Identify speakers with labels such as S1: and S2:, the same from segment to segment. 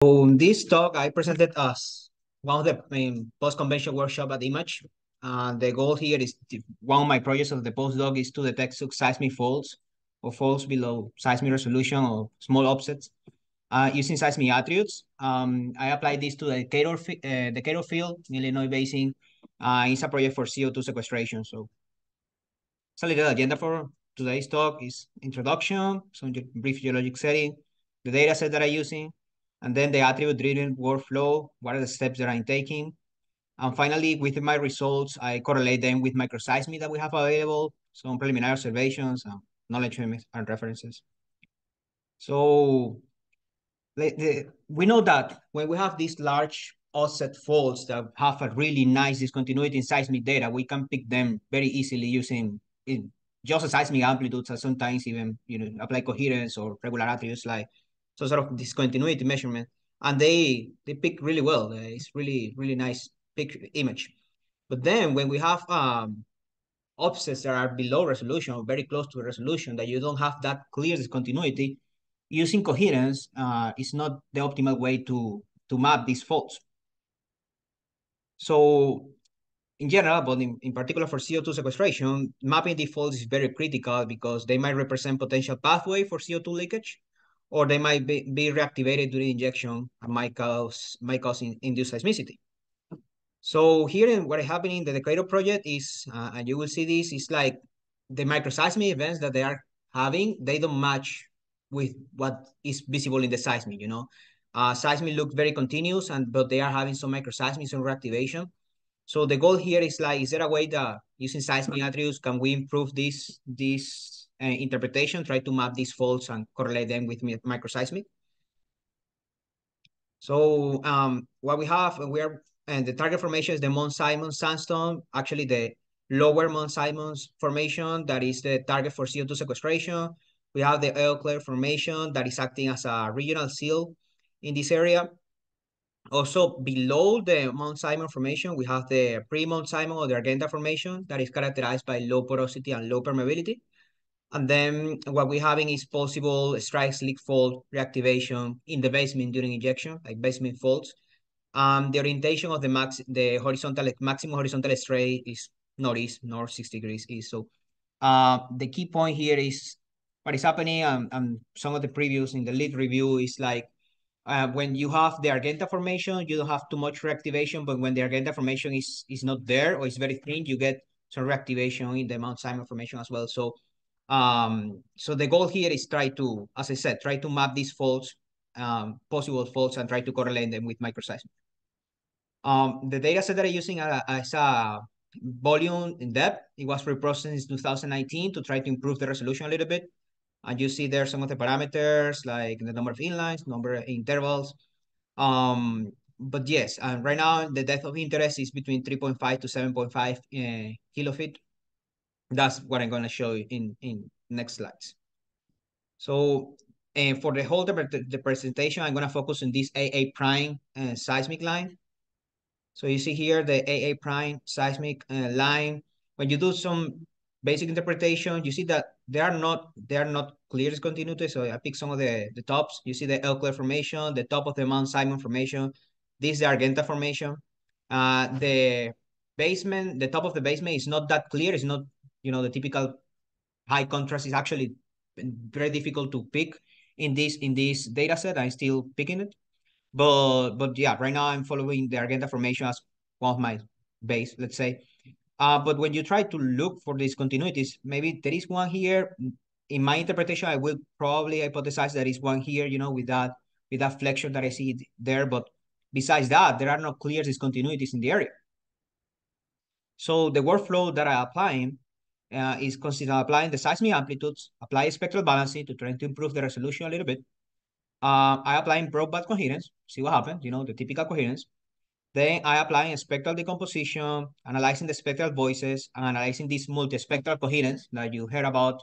S1: So in this talk, I presented us one of the post-convention workshop at Image. The goal here is one of my projects of the postdoc is to detect sub-seismic faults or faults below seismic resolution or small offsets using seismic attributes. I applied this to the Decatur field in Illinois Basin. It's a project for CO2 sequestration. So it's a little agenda for today's talk is introduction, some brief geologic setting, the data set that I'm using, and then the attribute-driven workflow, what are the steps that I'm taking. And finally, with my results, I correlate them with microseismic that we have available, some preliminary observations, knowledge and references. So we know that when we have these large offset faults that have a really nice discontinuity in seismic data, we can pick them very easily using just a seismic amplitudes and sometimes even apply coherence or regular attributes like some sort of discontinuity measurement. And they pick really well. It's really nice pick image. But then when we have offsets that are below resolution or very close to resolution that you don't have that clear discontinuity, using coherence is not the optimal way to map these faults. So in general, but in particular for CO2 sequestration, mapping the faults is very critical because they might represent potential pathway for CO2 leakage, or they might be reactivated during injection and might cause induced seismicity. So here in what is happening in the Decatur project is, and you will see this, is like the microseismic events that they are having, they don't match with what is visible in the seismic, Seismic look very continuous, but they are having some microseismic, some reactivation. So the goal here is like, is there a way that using seismic attributes, can we improve this interpretation, try to map these faults and correlate them with microseismic? So what we are, and the target formation is the Mount Simon sandstone. Actually, the lower Mount Simon's formation, that is the target for CO2 sequestration. We have the Eau Claire formation that is acting as a regional seal in this area. Also, below the Mount Simon formation, we have the pre-Mount Simon or the Argenta formation that is characterized by low porosity and low permeability. And then what we're having is possible strike slip fault reactivation in the basement during injection, like basement faults. The orientation of the horizontal maximum horizontal strain is northeast, north 6 degrees east. So the key point here is what is happening, and some of the previews in the lead review is like when you have the Argenta formation, you don't have too much reactivation, but when the Argenta formation is not there or is very thin, you get some reactivation in the Mount Simon formation as well. So the goal here is try to, as I said, try to map these faults, possible faults, and try to correlate them with microseismic. The data set that I'm using as a volume in depth, it was reprocessed in 2019 to try to improve the resolution a little bit. And you see there some of the parameters like the number of inlines, number of intervals. But yes, and right now the depth of interest is between 3.5 to 7.5 kilofeet. That's what I'm going to show you in next slides. So, and for the whole the presentation, I'm going to focus on this AA prime seismic line. So you see here the AA prime seismic line. When you do some basic interpretation, you see that they are not clear discontinuities. So I pick some of the tops. You see the Eau Claire formation, the top of the Mount Simon formation. This is the Argenta formation. The basement, the top of the basement is not that clear. It's not, the typical high contrast. Is actually very difficult to pick in this data set. I'm still picking it. But yeah, right now I'm following the Argenta formation as one of my base, let's say. But when you try to look for these continuities, maybe there is one here. In my interpretation, I will probably hypothesize there is one here, with that flexion that I see there. But besides that, there are no clear discontinuities in the area. So the workflow that I'm applying is consider applying the seismic amplitudes, apply spectral balancing to try to improve the resolution a little bit. I applying broadband coherence, see what happens, the typical coherence. Then I applying spectral decomposition, analyzing the spectral voices, and analyzing this multispectral coherence that you heard about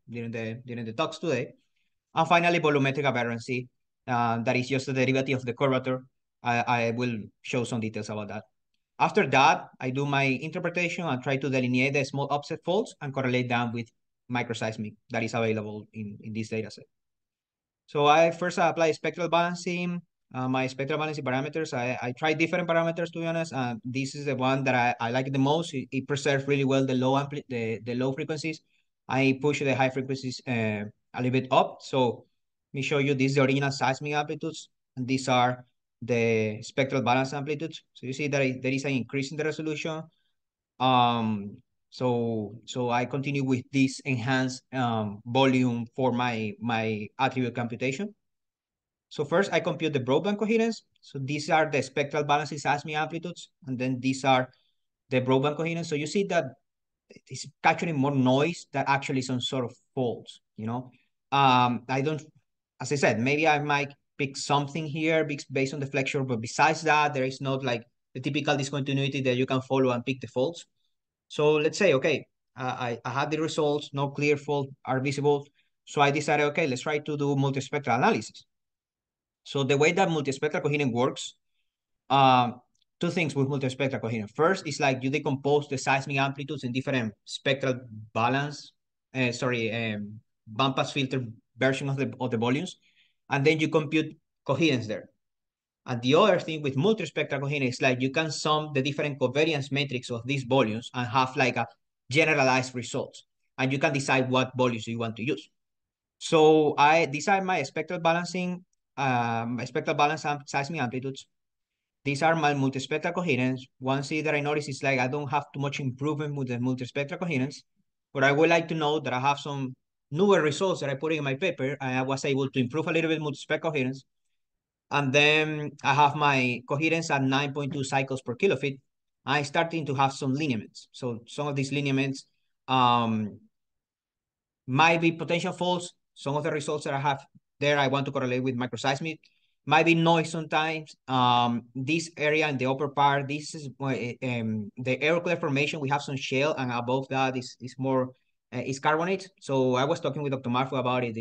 S1: during the talks today. And finally, volumetric aberrancy, that is just a derivative of the curvature. I will show some details about that. After that, I do my interpretation and try to delineate the small offset faults and correlate them with microseismic that is available in this data set. So I first apply spectral balancing. my spectral balancing parameters. I tried different parameters, to be honest. This is the one that I like the most. It preserves really well the the low frequencies. I push the high frequencies a little bit up. So let me show you. This is the original seismic amplitudes, and these are the spectral balance amplitudes. So you see that there is an increase in the resolution. So I continue with this enhanced volume for my attribute computation. So first I compute the broadband coherence. So these are the spectral balancing seismic amplitudes, and then these are the broadband coherence. So you see that it's capturing more noise than actually some sort of faults, you know? I don't, as I said, maybe I might pick something here based on the flexure, but besides that, there is not like the typical discontinuity that you can follow and pick the faults. So let's say, okay, I had the results, no clear fault are visible. So I decided, okay, let's try to do multispectral analysis. So the way that multispectral coherence works, um, two things with multispectral coherence. First, is like you decompose the seismic amplitudes in different spectral balance, bandpass filter version of the volumes, and then you compute coherence there. And the other thing with multispectral coherence is like you can sum the different covariance metrics of these volumes and have like a generalized results. And you can decide what volumes you want to use. So these are my spectral balancing, spectral balance seismic amplitudes. These are my multispectral coherence. One thing that I notice is like I don't have too much improvement with the multispectral coherence, but I would like to know that I have some newer results that I put in my paper, and I was able to improve a little bit multispectral coherence. And then I have my coherence at 9.2 cycles per kilofeet. I'm starting to have some lineaments. So some of these lineaments um, might be potential faults. Some of the results that I have there, I want to correlate with microseismic. Might be noise sometimes. This area in the upper part, this is the air cleft formation. We have some shale, and above that is more is carbonate. So I was talking with Dr. Marfu about it.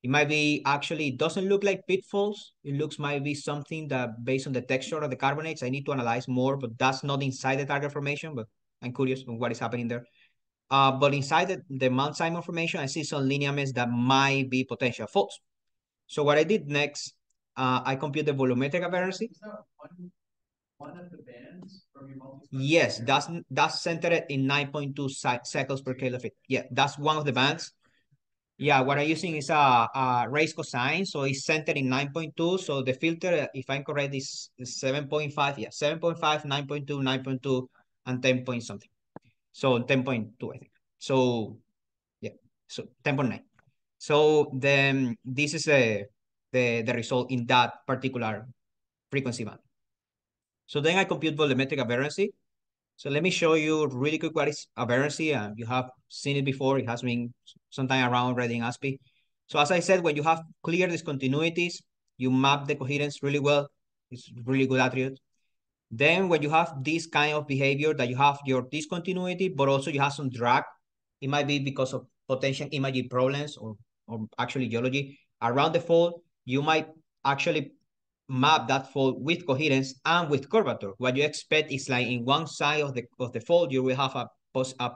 S1: It might be actually, it doesn't look like pitfalls. It looks might be something that based on the texture of the carbonates, I need to analyze more, but that's not inside the target formation. But I'm curious on what is happening there. But inside the Mount Simon formation, I see some lineaments that might be potential faults. So what I did next, I compute the volumetric aberrancy. Is that one of the bands from your multi? Yes, that's centered in 9.2 cycles per kilofeet. Yeah, that's one of the bands. Yeah, what I'm using is a raised cosine, so it's centered in 9.2. So the filter, if I'm correct, is 7.5. Yeah, 7.5, 9.2, 9.2, and 10 point something. So 10.2, I think. So yeah, so 10.9. So then this is the result in that particular frequency band. So then I compute volumetric aberrancy. So let me show you really quick what is aberrancy. You have seen it before. It has been sometime around already in AASPI. So as I said, when you have clear discontinuities, you map the coherence really well. It's really good attribute. Then when you have this kind of behavior that you have your discontinuity, but also you have some drag, it might be because of potential imaging problems or actually geology around the fault, you might actually map that fault with coherence and with curvature. What you expect is like in one side of the fault, you will have a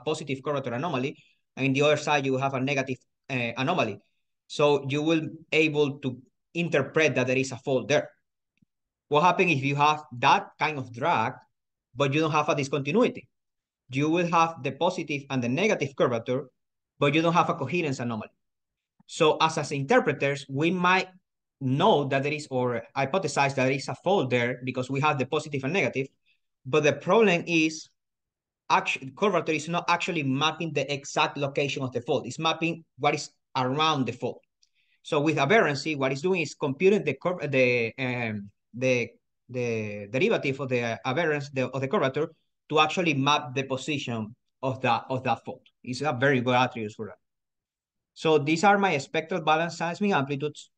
S1: positive curvature anomaly, and in the other side, you will have a negative anomaly. So you will able to interpret that there is a fault there. What happens if you have that kind of drag, but you don't have a discontinuity? You will have the positive and the negative curvature, but you don't have a coherence anomaly. So as interpreters, we might know that there is, or hypothesize that there is a fault there because we have the positive and negative, but the problem is actually curvature is not actually mapping the exact location of the fault. It's mapping what is around the fault. So with aberrancy, what it's doing is computing the derivative of the aberrance of the curvature to actually map the position of that fault. It's a very good attribute for that. So these are my spectral balance seismic amplitudes.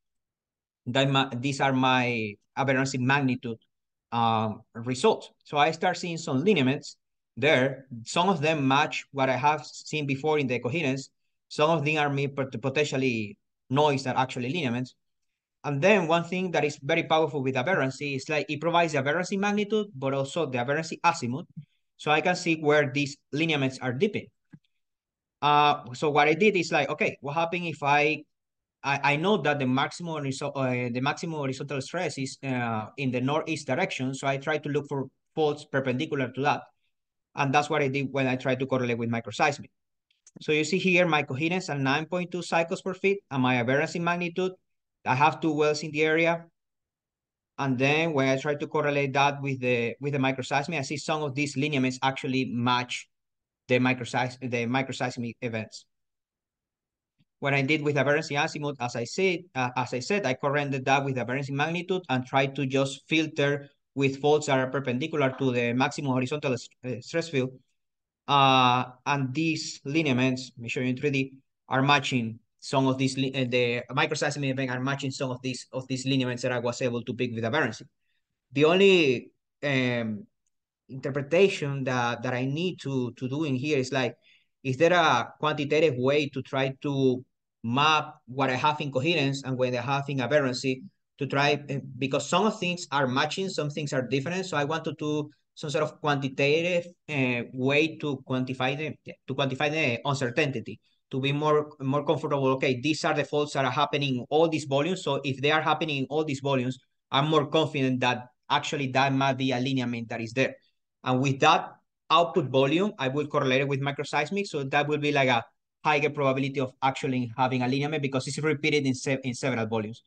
S1: These are my aberrancy magnitude results. So I start seeing some lineaments there. Some of them match what I have seen before in the coherence. Some of them are potentially noise that actually lineaments. And then one thing that is very powerful with aberrancy is like it provides the aberrancy magnitude, but also the aberrancy azimuth. So I can see where these lineaments are dipping. So what I did is like, okay, what happens if I I know that the maximum horizontal stress is in the northeast direction. So I try to look for faults perpendicular to that. And that's what I did when I tried to correlate with microseismic. So you see here, my coherence at 9.2 cycles per feet and my aberrance in magnitude. I have two wells in the area. And then when I try to correlate that with the microseismic, I see some of these lineaments actually match the microseismic events. What I did with aberrance in azimuth, as I said, I correlated that with aberrance in magnitude and tried to just filter with faults that are perpendicular to the maximum horizontal stress field. And these lineaments, let me show you in 3D, are matching some of these, the microseismic event are matching some of these lineaments that I was able to pick with aberrancy. The only interpretation that I need to do in here is like, is there a quantitative way to try to map what I have in coherence and what I have in aberrancy to try, because some of things are matching, some things are different. So I want to do some sort of quantitative way to quantify the uncertainty, to be more comfortable. Okay, these are the faults that are happening in all these volumes. So if they are happening in all these volumes, I'm more confident that actually that might be a lineament that is there. And with that output volume, I will correlate it with microseismic. So that will be like a higher probability of actually having a lineament because it's repeated in several volumes.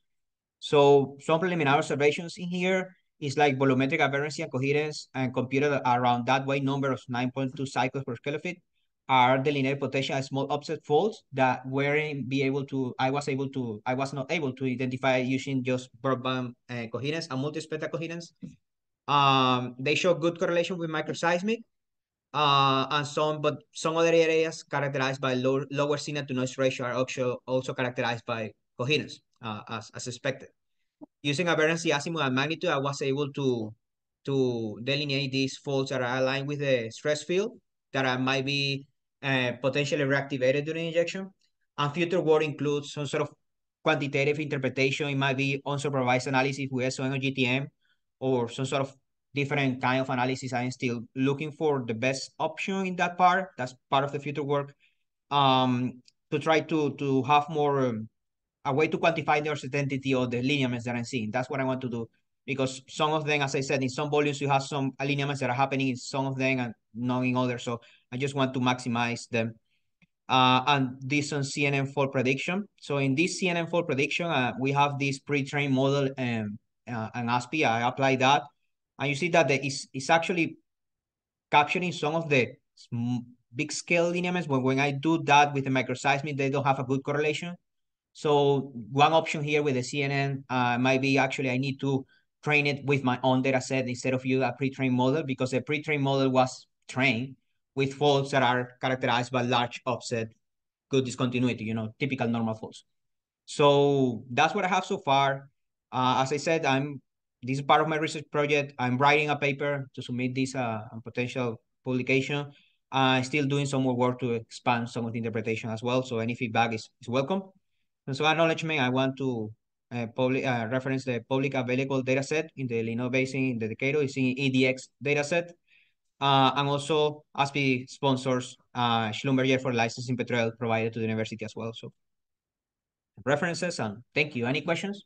S1: So some preliminary observations in here is like volumetric aberrancy and coherence and computed around that way number of 9.2 cycles per square feet are the linear potential and small offset faults that I was not able to identify using just broadband coherence and multispectral coherence. They show good correlation with microseismic, and some other areas characterized by lower signal to noise ratio are also characterized by coherence, as expected. Using aberrancy, azimuth, and magnitude, I was able to delineate these faults that are aligned with the stress field that might be potentially reactivated during injection. And future work includes some sort of quantitative interpretation. It might be unsupervised analysis with SON or GTM, or some sort of different kind of analysis. I'm still looking for the best option in that part. That's part of the future work. To try to have more a way to quantify the uncertainty of the lineaments that I'm seeing. That's what I want to do. Because some of them, as I said, in some volumes, you have some lineaments that are happening in some of them and not in others. So I just want to maximize them. And this on CNN fault prediction. So in this CNN fault prediction, we have this pre-trained model and AASPI. I apply that. And you see that it's actually capturing some of the big scale lineaments. When I do that with the microseismic, they don't have a good correlation. So one option here with the CNN might be actually I need to train it with my own data set instead of use a pre-trained model, because the pre-trained model was trained with faults that are characterized by large offset, good discontinuity, typical normal faults. So that's what I have so far. As I said, this is part of my research project. I'm writing a paper to submit this potential publication. I'm still doing some more work to expand some of the interpretation as well. So any feedback is welcome. And so acknowledgement, I want to reference the public available data set in the Illinois Basin in the Decatur. It's in EDX data set. And also AASPI sponsors Schlumberger for licensing Petrel provided to the university as well. So references, and thank you. Any questions?